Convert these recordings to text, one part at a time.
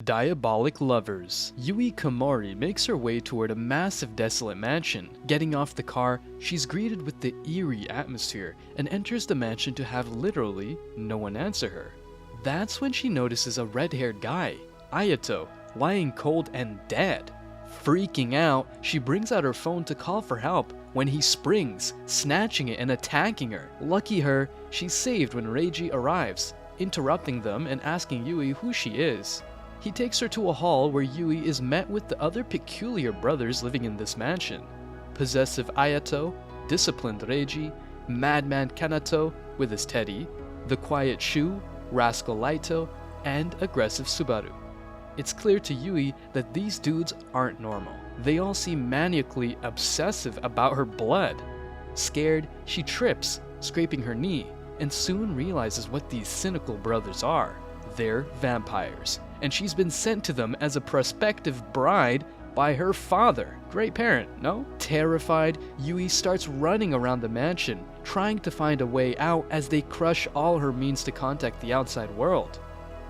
Diabolic Lovers. Yui Komori makes her way toward a massive desolate mansion. Getting off the car, she's greeted with the eerie atmosphere and enters the mansion to have literally no one answer her. That's when she notices a red-haired guy, Ayato, lying cold and dead. Freaking out, she brings out her phone to call for help when he springs, snatching it and attacking her. Lucky her, she's saved when Reiji arrives, interrupting them and asking Yui who she is. He takes her to a hall where Yui is met with the other peculiar brothers living in this mansion. Possessive Ayato, disciplined Reiji, madman Kanato with his teddy, the quiet Shu, rascal Laito, and aggressive Subaru. It's clear to Yui that these dudes aren't normal. They all seem maniacally obsessive about her blood. Scared, she trips, scraping her knee, and soon realizes what these cynical brothers are. They're vampires, and she's been sent to them as a prospective bride by her father. Great parent, no? Terrified, Yui starts running around the mansion, trying to find a way out as they crush all her means to contact the outside world.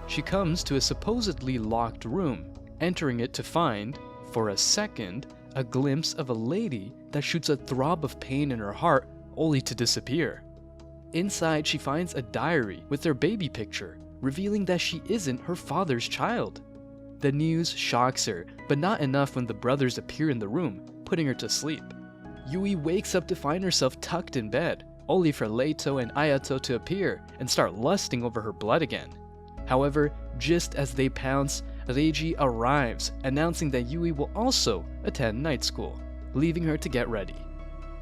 She comes to a supposedly locked room, entering it to find, for a second, a glimpse of a lady that shoots a throb of pain in her heart, only to disappear. Inside, she finds a diary with their baby picture, revealing that she isn't her father's child. The news shocks her, but not enough when the brothers appear in the room, putting her to sleep. Yui wakes up to find herself tucked in bed, only for Leito and Ayato to appear and start lusting over her blood again. However, just as they pounce, Reiji arrives, announcing that Yui will also attend night school, leaving her to get ready.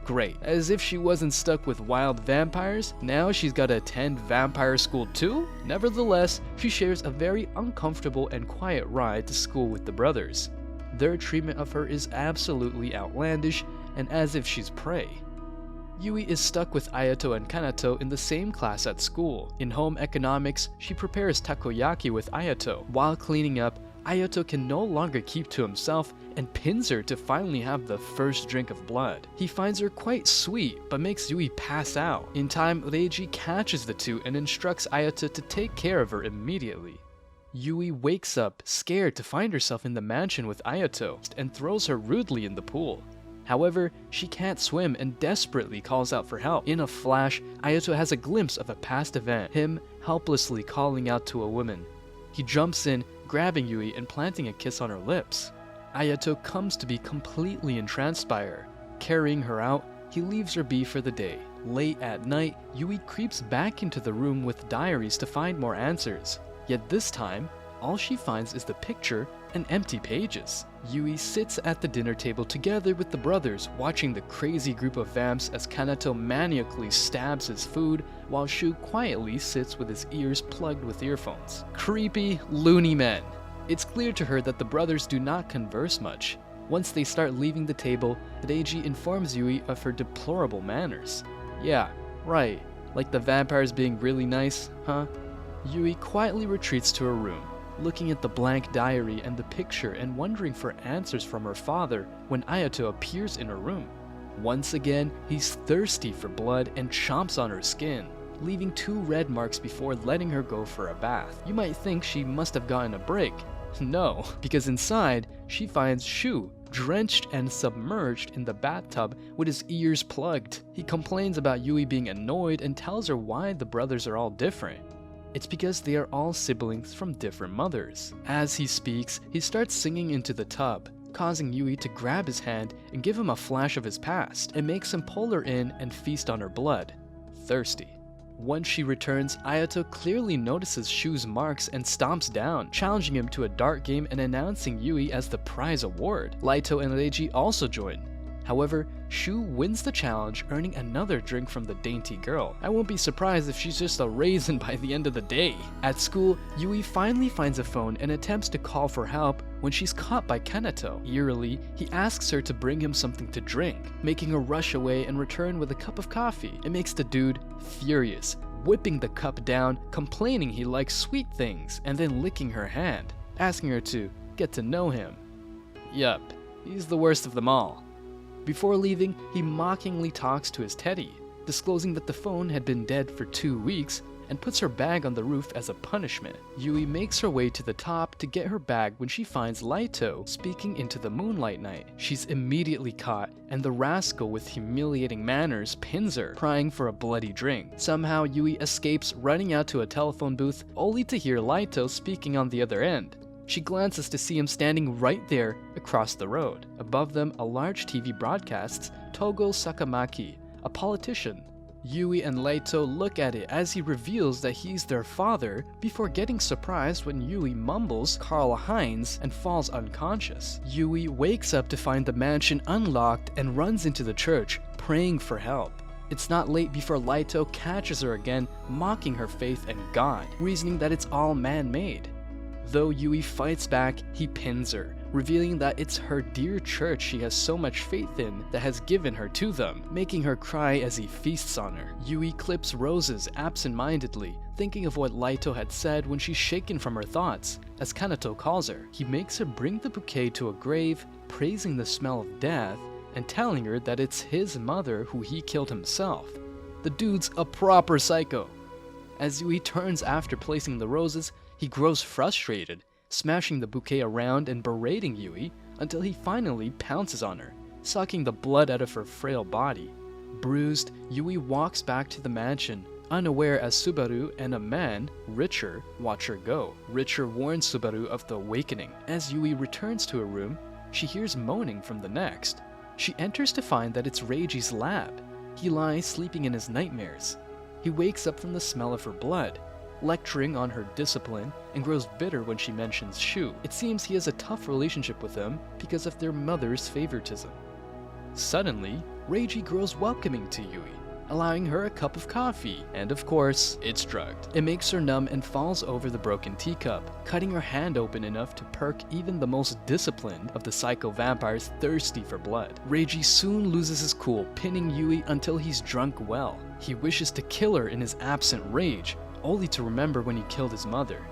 Great, as if she wasn't stuck with wild vampires, now she's gotta attend vampire school too? Nevertheless, she shares a very uncomfortable and quiet ride to school with the brothers. Their treatment of her is absolutely outlandish and as if she's prey. Yui is stuck with Ayato and Kanato in the same class at school. In home economics, she prepares takoyaki with Ayato. While cleaning up, Ayato can no longer keep to himself and pins her to finally have the first drink of blood. He finds her quite sweet, but makes Yui pass out. In time, Reiji catches the two and instructs Ayato to take care of her immediately. Yui wakes up, scared to find herself in the mansion with Ayato, and throws her rudely in the pool. However, she can't swim and desperately calls out for help. In a flash, Ayato has a glimpse of a past event, him helplessly calling out to a woman. He jumps in, grabbing Yui and planting a kiss on her lips. Ayato comes to be completely entranced by her. Carrying her out, he leaves her be for the day. Late at night, Yui creeps back into the room with diaries to find more answers. Yet this time, all she finds is the picture and empty pages. Yui sits at the dinner table together with the brothers, watching the crazy group of vamps as Kanato maniacally stabs his food, while Shu quietly sits with his ears plugged with earphones. Creepy, loony men. It's clear to her that the brothers do not converse much. Once they start leaving the table, Reiji informs Yui of her deplorable manners. Yeah, right, like the vampires being really nice, huh? Yui quietly retreats to her room, looking at the blank diary and the picture and wondering for answers from her father when Ayato appears in her room. Once again, he's thirsty for blood and chomps on her skin, leaving 2 red marks before letting her go for a bath. You might think she must have gotten a break. No, because inside, she finds Shu, drenched and submerged in the bathtub with his ears plugged. He complains about Yui being annoyed and tells her why the brothers are all different. It's because they are all siblings from different mothers. As he speaks, he starts singing into the tub, causing Yui to grab his hand and give him a flash of his past, and makes him pull her in and feast on her blood. Thirsty. Once she returns, Ayato clearly notices Shu's marks and stomps down, challenging him to a dart game and announcing Yui as the prize award. Laito and Reiji also join. However, Shu wins the challenge, earning another drink from the dainty girl. I won't be surprised if she's just a raisin by the end of the day. At school, Yui finally finds a phone and attempts to call for help when she's caught by Kanato. Eerily, he asks her to bring him something to drink, making her rush away and return with a cup of coffee. It makes the dude furious, whipping the cup down, complaining he likes sweet things, and then licking her hand, asking her to get to know him. Yup, he's the worst of them all. Before leaving, he mockingly talks to his teddy, disclosing that the phone had been dead for 2 weeks and puts her bag on the roof as a punishment. Yui makes her way to the top to get her bag when she finds Laito speaking into the moonlight night. She's immediately caught, and the rascal with humiliating manners pins her, crying for a bloody drink. Somehow Yui escapes, running out to a telephone booth, only to hear Laito speaking on the other end. She glances to see him standing right there across the road. Above them, a large TV broadcasts Togo Sakamaki, a politician. Yui and Laito look at it as he reveals that he's their father before getting surprised when Yui mumbles Karl Heinz and falls unconscious. Yui wakes up to find the mansion unlocked and runs into the church, praying for help. It's not late before Laito catches her again, mocking her faith and God, reasoning that it's all man-made. Though Yui fights back, he pins her, revealing that it's her dear church she has so much faith in that has given her to them, making her cry as he feasts on her. Yui clips roses absent-mindedly, thinking of what Laito had said when she's shaken from her thoughts, as Kanato calls her. He makes her bring the bouquet to a grave, praising the smell of death, and telling her that it's his mother who he killed himself. The dude's a proper psycho. As Yui turns after placing the roses, he grows frustrated, smashing the bouquet around and berating Yui until he finally pounces on her, sucking the blood out of her frail body. Bruised, Yui walks back to the mansion, unaware as Subaru and a man, Richer, watch her go. Richer warns Subaru of the awakening. As Yui returns to her room, she hears moaning from the next. She enters to find that it's Reiji's lab. He lies sleeping in his nightmares. He wakes up from the smell of her blood, lecturing on her discipline, and grows bitter when she mentions Shu. It seems he has a tough relationship with them because of their mother's favoritism. Suddenly, Reiji grows welcoming to Yui, allowing her a cup of coffee, and of course, it's drugged. It makes her numb and falls over the broken teacup, cutting her hand open enough to perk even the most disciplined of the psycho vampires thirsty for blood. Reiji soon loses his cool, pinning Yui until he's drunk well. He wishes to kill her in his absent rage, only to remember when he killed his mother.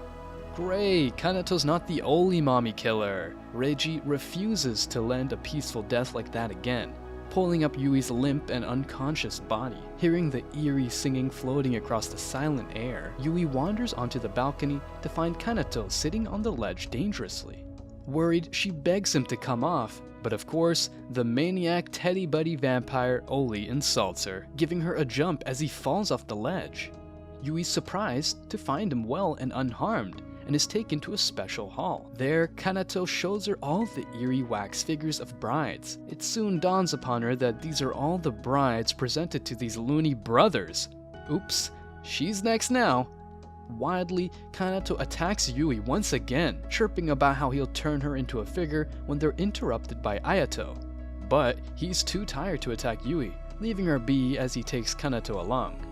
Great, Kanato's not the only mommy killer. Reiji refuses to lend a peaceful death like that again, pulling up Yui's limp and unconscious body. Hearing the eerie singing floating across the silent air, Yui wanders onto the balcony to find Kanato sitting on the ledge dangerously. Worried, she begs him to come off, but of course, the maniac teddy buddy vampire Oli insults her, giving her a jump as he falls off the ledge. Yui's surprised to find him well and unharmed, and is taken to a special hall. There, Kanato shows her all the eerie wax figures of brides. It soon dawns upon her that these are all the brides presented to these loony brothers. Oops, she's next now. Wildly, Kanato attacks Yui once again, chirping about how he'll turn her into a figure when they're interrupted by Ayato. But he's too tired to attack Yui, leaving her be as he takes Kanato along.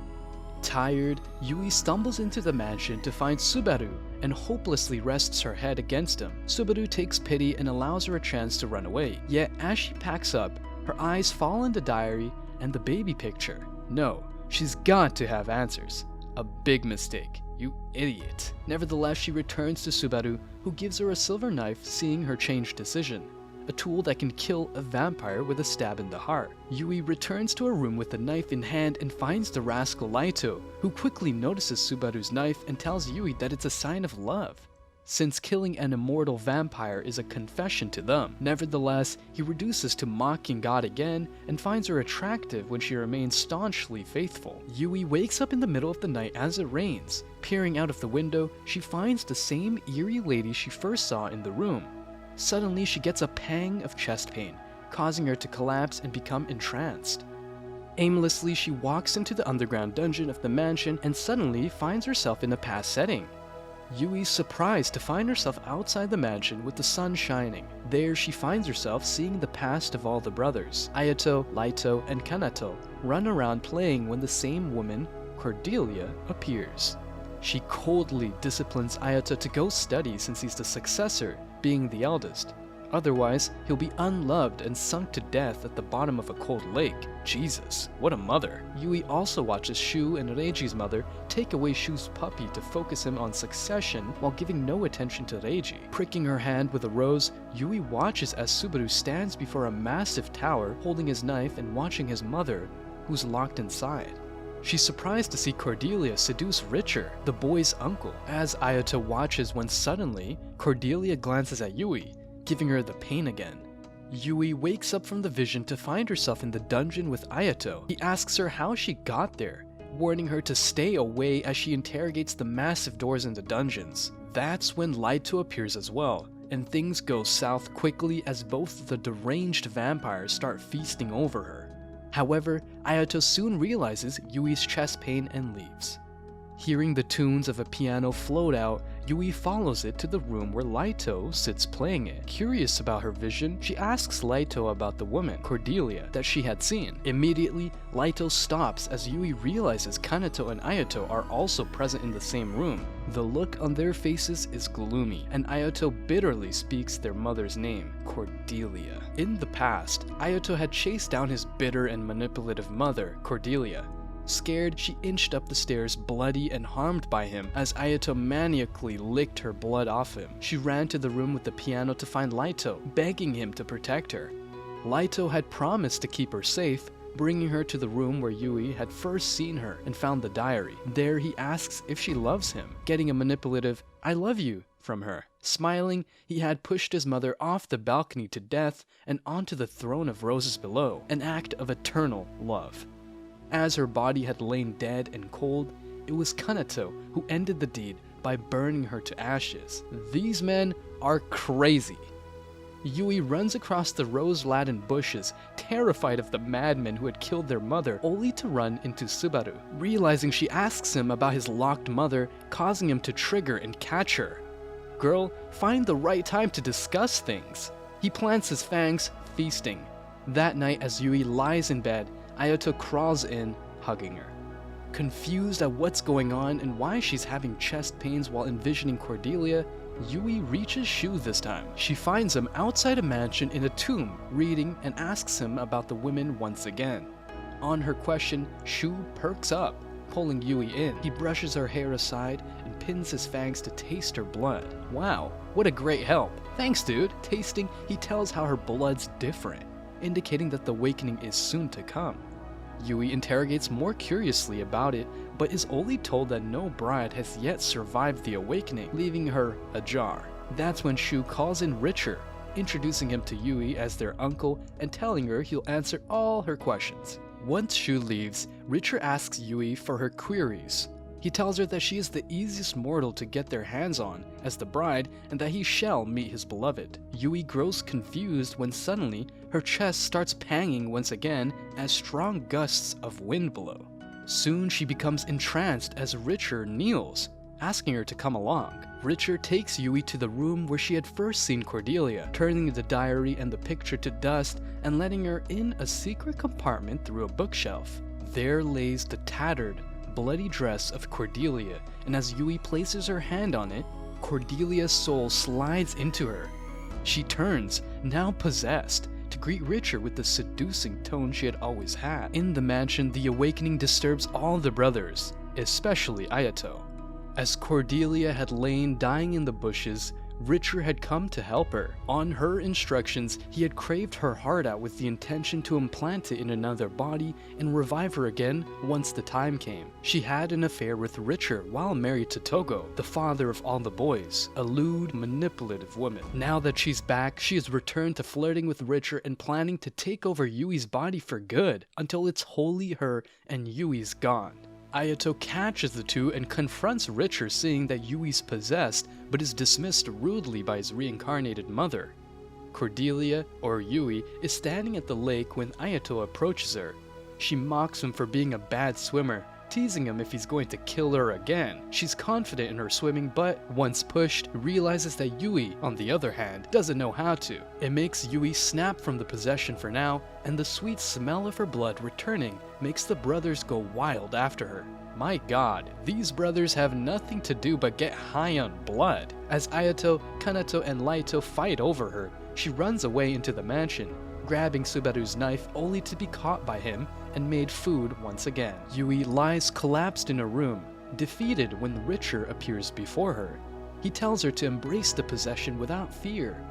Tired, Yui stumbles into the mansion to find Subaru and hopelessly rests her head against him. Subaru takes pity and allows her a chance to run away. Yet as she packs up, her eyes fall on the diary and the baby picture. No, she's got to have answers. A big mistake, you idiot. Nevertheless, she returns to Subaru, who gives her a silver knife, seeing her change decision. A tool that can kill a vampire with a stab in the heart. Yui returns to her room with the knife in hand and finds the rascal Laito, who quickly notices Subaru's knife and tells Yui that it's a sign of love, since killing an immortal vampire is a confession to them. Nevertheless, he reduces to mocking God again and finds her attractive when she remains staunchly faithful. Yui wakes up in the middle of the night as it rains. Peering out of the window, she finds the same eerie lady she first saw in the room. Suddenly, she gets a pang of chest pain, causing her to collapse and become entranced. Aimlessly, she walks into the underground dungeon of the mansion and suddenly finds herself in a past setting. Yui's surprised to find herself outside the mansion with the sun shining. There, she finds herself seeing the past of all the brothers. Ayato, Laito, and Kanato run around playing when the same woman, Cordelia, appears. She coldly disciplines Ayato to go study since he's the successor, being the eldest. Otherwise, he'll be unloved and sunk to death at the bottom of a cold lake. Jesus, what a mother. Yui also watches Shu and Reiji's mother take away Shu's puppy to focus him on succession while giving no attention to Reiji. Pricking her hand with a rose, Yui watches as Subaru stands before a massive tower holding his knife and watching his mother, who's locked inside. She's surprised to see Cordelia seduce Richer, the boy's uncle, as Ayato watches when suddenly, Cordelia glances at Yui, giving her the pain again. Yui wakes up from the vision to find herself in the dungeon with Ayato. He asks her how she got there, warning her to stay away as she interrogates the massive doors in the dungeons. That's when Laito appears as well, and things go south quickly as both the deranged vampires start feasting over her. However, Ayato soon realizes Yui's chest pain and leaves. Hearing the tunes of a piano float out, Yui follows it to the room where Laito sits playing it. Curious about her vision, she asks Laito about the woman, Cordelia, that she had seen. Immediately, Laito stops as Yui realizes Kanato and Ayato are also present in the same room. The look on their faces is gloomy, and Ayato bitterly speaks their mother's name, Cordelia. In the past, Ayato had chased down his bitter and manipulative mother, Cordelia. Scared, she inched up the stairs bloody and harmed by him as Ayato maniacally licked her blood off him. She ran to the room with the piano to find Laito, begging him to protect her. Laito had promised to keep her safe, bringing her to the room where Yui had first seen her and found the diary. There he asks if she loves him, getting a manipulative "I love you" from her. Smiling, he had pushed his mother off the balcony to death and onto the throne of roses below, an act of eternal love. As her body had lain dead and cold, it was Kanato who ended the deed by burning her to ashes. These men are crazy. Yui runs across the rose-laden bushes, terrified of the madmen who had killed their mother, only to run into Subaru. Realizing, she asks him about his locked mother, causing him to trigger and catch her. Girl, find the right time to discuss things. He plants his fangs, feasting. That night, as Yui lies in bed, Ayato crawls in, hugging her. Confused at what's going on and why she's having chest pains while envisioning Cordelia, Yui reaches Shu this time. She finds him outside a mansion in a tomb, reading, and asks him about the women once again. On her question, Shu perks up, pulling Yui in. He brushes her hair aside and pins his fangs to taste her blood. Wow, what a great help. Thanks, dude. Tasting, he tells how her blood's different, indicating that the awakening is soon to come. Yui interrogates more curiously about it, but is only told that no bride has yet survived the awakening, leaving her ajar. That's when Shu calls in Richer, introducing him to Yui as their uncle and telling her he'll answer all her questions. Once Shu leaves, Richer asks Yui for her queries. He tells her that she is the easiest mortal to get their hands on as the bride and that he shall meet his beloved. Yui grows confused when suddenly her chest starts panging once again as strong gusts of wind blow. Soon she becomes entranced as Richer kneels, asking her to come along. Richer takes Yui to the room where she had first seen Cordelia, turning the diary and the picture to dust and letting her in a secret compartment through a bookshelf. There lays the tattered, bloody dress of Cordelia, and as Yui places her hand on it, Cordelia's soul slides into her. She turns, now possessed, to greet Richer with the seducing tone she had always had. In the mansion, the awakening disturbs all the brothers, especially Ayato. As Cordelia had lain dying in the bushes, Richer had come to help her. On her instructions, he had craved her heart out with the intention to implant it in another body and revive her again once the time came. She had an affair with Richer while married to Togo, the father of all the boys, a lewd, manipulative woman. Now that she's back, she has returned to flirting with Richer and planning to take over Yui's body for good, until it's wholly her and Yui's gone. Ayato catches the two and confronts Richer, seeing that Yui's possessed, but is dismissed rudely by his reincarnated mother. Cordelia, or Yui, is standing at the lake when Ayato approaches her. She mocks him for being a bad swimmer, teasing him if he's going to kill her again. She's confident in her swimming, but once pushed, realizes that Yui, on the other hand, doesn't know how to. It makes Yui snap from the possession for now, and the sweet smell of her blood returning makes the brothers go wild after her. My god, these brothers have nothing to do but get high on blood. As Ayato, Kanato, and Laito fight over her, she runs away into the mansion, grabbing Subaru's knife only to be caught by him and made food once again. Yui lies collapsed in a room, defeated when Richer appears before her. He tells her to embrace the possession without fear.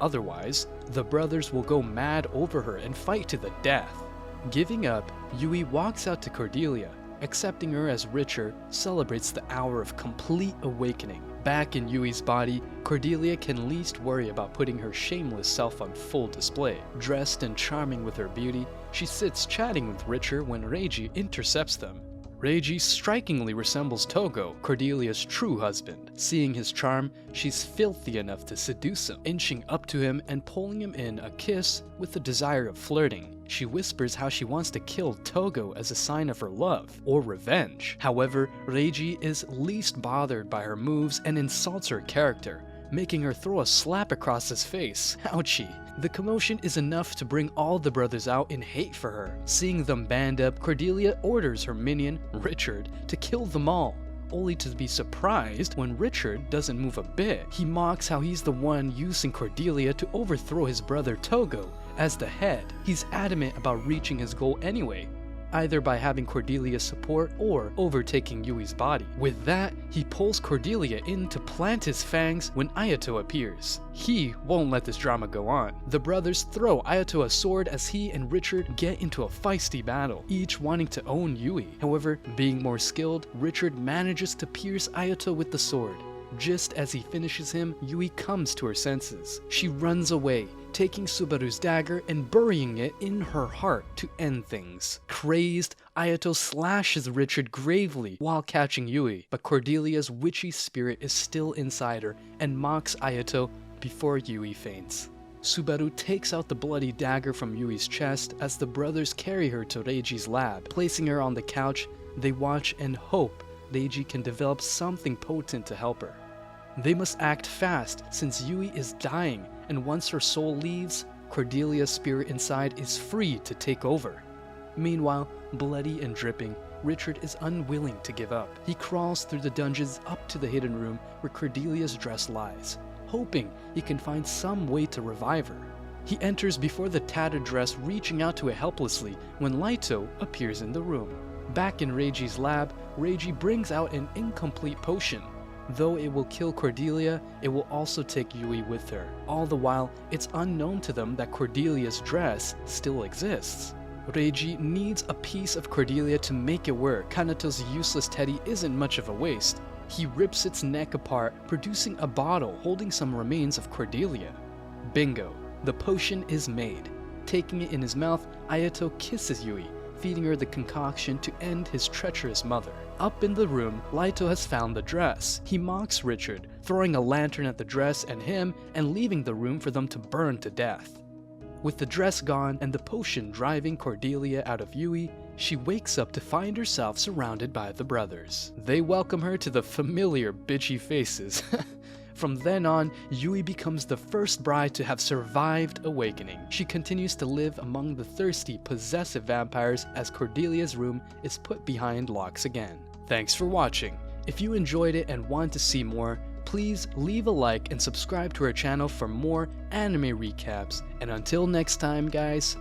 Otherwise, the brothers will go mad over her and fight to the death. Giving up, Yui walks out to Cordelia, Accepting her as Richard celebrates the hour of complete awakening. Back in Yui's body, Cordelia can least worry about putting her shameless self on full display. Dressed and charming with her beauty, she sits chatting with Richard when Reiji intercepts them. Reiji strikingly resembles Togo, Cordelia's true husband. Seeing his charm, she's filthy enough to seduce him, inching up to him and pulling him in a kiss with the desire of flirting. She whispers how she wants to kill Togo as a sign of her love or revenge. However, Reiji is least bothered by her moves and insults her character, making her throw a slap across his face. Ouchie. The commotion is enough to bring all the brothers out in hate for her. Seeing them band up, Cordelia orders her minion, Richard, to kill them all, only to be surprised when Richard doesn't move a bit. He mocks how he's the one using Cordelia to overthrow his brother Togo as the head. He's adamant about reaching his goal anyway, either by having Cordelia's support or overtaking Yui's body. With that, he pulls Cordelia in to plant his fangs when Ayato appears. He won't let this drama go on. The brothers throw Ayato a sword as he and Richard get into a feisty battle, each wanting to own Yui. However, being more skilled, Richard manages to pierce Ayato with the sword. Just as he finishes him, Yui comes to her senses. She runs away, taking Subaru's dagger and burying it in her heart to end things. Crazed, Ayato slashes Richard gravely while catching Yui, but Cordelia's witchy spirit is still inside her and mocks Ayato before Yui faints. Subaru takes out the bloody dagger from Yui's chest as the brothers carry her to Reiji's lab. Placing her on the couch, they watch and hope Reiji can develop something potent to help her. They must act fast since Yui is dying, and once her soul leaves, Cordelia's spirit inside is free to take over. Meanwhile, bloody and dripping, Richard is unwilling to give up. He crawls through the dungeons up to the hidden room where Cordelia's dress lies, hoping he can find some way to revive her. He enters before the tattered dress, reaching out to it helplessly when Laito appears in the room. Back in Reiji's lab, Reiji brings out an incomplete potion. Though it will kill Cordelia, it will also take Yui with her. All the while, it's unknown to them that Cordelia's dress still exists. Reiji needs a piece of Cordelia to make it work. Kanato's useless teddy isn't much of a waste. He rips its neck apart, producing a bottle holding some remains of Cordelia. Bingo! The potion is made. Taking it in his mouth, Ayato kisses Yui, feeding her the concoction to end his treacherous mother. Up in the room, Laito has found the dress. He mocks Richard, throwing a lantern at the dress and him, and leaving the room for them to burn to death. With the dress gone and the potion driving Cordelia out of Yui, she wakes up to find herself surrounded by the brothers. They welcome her to the familiar bitchy faces. From then on, Yui becomes the first bride to have survived awakening. She continues to live among the thirsty, possessive vampires as Cordelia's room is put behind locks again. Thanks for watching. If you enjoyed it and want to see more, please leave a like and subscribe to our channel for more anime recaps. And until next time, guys,